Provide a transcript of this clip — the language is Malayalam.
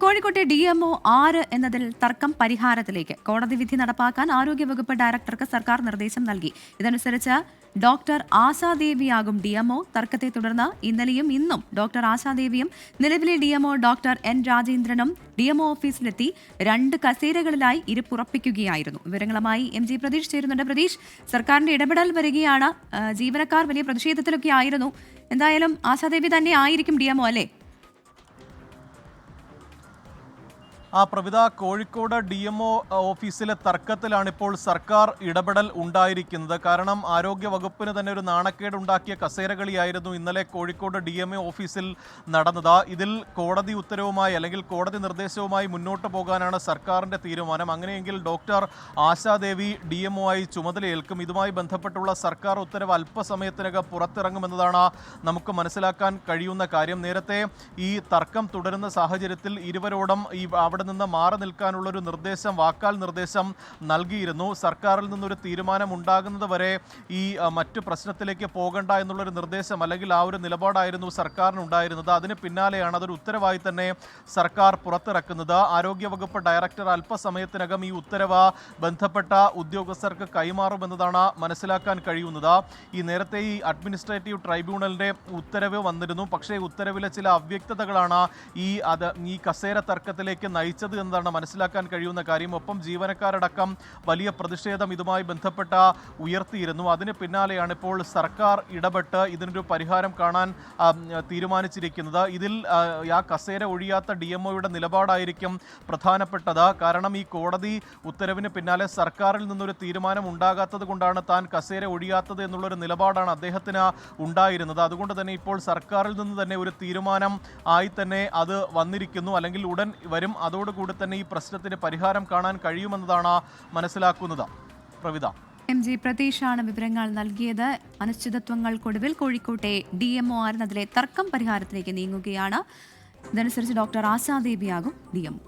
കോഴിക്കോട്ടെ DMO 6 എന്നതിൽ തർക്കം പരിഹാരത്തിലേക്ക്. കോടതി വിധി നടപ്പാക്കാൻ ആരോഗ്യവകുപ്പ് ഡയറക്ടർക്ക് സർക്കാർ നിർദ്ദേശം നൽകി. ഇതനുസരിച്ച് ഡോക്ടർ ആശാദേവിയാകും DMO. തർക്കത്തെ തുടർന്ന് ഇന്നലെയും ഇന്നും ഡോക്ടർ ആശാദേവിയും നിലവിലെ DMO ഡോക്ടർ N രാജേന്ദ്രനും DMO ഓഫീസിലെത്തി 2 കസേരകളിലായി ഇരിപ്പുറപ്പിക്കുകയായിരുന്നു. വിവരങ്ങളുമായി MG പ്രതീഷ് ചേരുന്നുണ്ട്. പ്രതീഷ്, സർക്കാരിന്റെ ഇടപെടൽ വരികയാണ്. ജീവനക്കാർ വലിയ പ്രതിഷേധത്തിലൊക്കെ ആയിരുന്നു. എന്തായാലും ആശാദേവി തന്നെ ആയിരിക്കും DMO, അല്ലേ? പ്രവിത, കോഴിക്കോട് DMO ഓഫീസിലെ തർക്കത്തിലാണ് ഇപ്പോൾ സർക്കാർ ഇടപെടൽ ഉണ്ടായിരിക്കുന്നത്. കാരണം ആരോഗ്യ വകുപ്പിന് തന്നെ ഒരു നാണക്കേടുണ്ടാക്കിയ കസേരകളിയായിരുന്നു ഇന്നലെ കോഴിക്കോട് DMO ഓഫീസിൽ നടന്നത്. ഇതിൽ കോടതി ഉത്തരവുമായി അല്ലെങ്കിൽ കോടതി നിർദ്ദേശവുമായി മുന്നോട്ട് പോകാനാണ് സർക്കാരിൻ്റെ തീരുമാനം. അങ്ങനെയെങ്കിൽ ഡോക്ടർ ആശാദേവി DMO ആയി ചുമതലയേൽക്കും. ഇതുമായി ബന്ധപ്പെട്ടുള്ള സർക്കാർ ഉത്തരവ് അല്പസമയത്തിനകം പുറത്തിറങ്ങുമെന്നതാണ് നമുക്ക് മനസ്സിലാക്കാൻ കഴിയുന്ന കാര്യം. നേരത്തെ ഈ തർക്കം തുടരുന്ന സാഹചര്യത്തിൽ ഇരുവരോടും അവിടെ നിന്ന് മാറി നിൽക്കാനുള്ളൊരു നിർദ്ദേശം, വാക്കാൽ നിർദ്ദേശം നൽകിയിരുന്നു. സർക്കാരിൽ നിന്നൊരു തീരുമാനം ഉണ്ടാകുന്നത് വരെ ഈ മറ്റു പ്രശ്നത്തിലേക്ക് പോകണ്ട എന്നുള്ളൊരു നിർദ്ദേശം അല്ലെങ്കിൽ ആ ഒരു നിലപാടായിരുന്നു സർക്കാരിനുണ്ടായിരുന്നത്. അതിന് പിന്നാലെയാണ് അതൊരു ഉത്തരവായി തന്നെ സർക്കാർ പുറത്തിറക്കുന്നത്. ആരോഗ്യവകുപ്പ് ഡയറക്ടർ അല്പസമയത്തിനകം ഈ ഉത്തരവ് ബന്ധപ്പെട്ട ഉദ്യോഗസ്ഥർക്ക് കൈമാറുമെന്നതാണ് മനസ്സിലാക്കാൻ കഴിയുന്നത്. ഈ നേരത്തെ ഈ അഡ്മിനിസ്ട്രേറ്റീവ് ട്രൈബ്യൂണലിൻ്റെ ഉത്തരവ് വന്നിരുന്നു. പക്ഷേ ഉത്തരവിലെ ചില അവ്യക്തതകളാണ് ഈ കസേര തർക്കത്തിലേക്ക് നയിച്ചത് എന്നതാണ് മനസ്സിലാക്കാൻ കഴിയുന്ന കാര്യം. ഒപ്പം ജീവനക്കാരടക്കം വലിയ പ്രതിഷേധം ഇതുമായി ബന്ധപ്പെട്ട ഉയർത്തിയിരുന്നു. അതിന് പിന്നാലെയാണ് ഇപ്പോൾ സർക്കാർ ഇടപെട്ട് ഇതിനൊരു പരിഹാരം കാണാൻ തീരുമാനിച്ചിരിക്കുന്നത്. ഇതിൽ ആ കസേര ഒഴിയാത്ത DMOയുടെ നിലപാടായിരിക്കും പ്രധാനപ്പെട്ടത്. കാരണം ഈ കോടതി ഉത്തരവിന് പിന്നാലെ സർക്കാരിൽ നിന്നൊരു തീരുമാനം ഉണ്ടാകാത്തത് കൊണ്ടാണ് താൻ കസേര ഒഴിയാത്തത് എന്നുള്ളൊരു നിലപാടാണ് അദ്ദേഹത്തിന് ഉണ്ടായിരുന്നത്. അതുകൊണ്ട് തന്നെ ഇപ്പോൾ സർക്കാരിൽ നിന്ന് തന്നെ ഒരു തീരുമാനം ആയി തന്നെ അത് വന്നിരിക്കുന്നു, അല്ലെങ്കിൽ ഉടൻ വരും. അതോടുകൂടി തന്നെ ഈ പ്രശ്നത്തിന് പരിഹാരം കാണാൻ കഴിയുമെന്നതാണ് മനസ്സിലാക്കുന്നത്. പ്രവിത, MG പ്രതീഷാണ് വിവരങ്ങൾ നൽകിയത്. അനിശ്ചിതത്വങ്ങൾക്കൊടുവിൽ കോഴിക്കോട്ടെ DMO 6 എന്നതിലെ തർക്കം പരിഹാരത്തിലേക്ക് നീങ്ങുകയാണ്. ഇതനുസരിച്ച് ഡോക്ടർ ആശാദേവിയാകും DMO.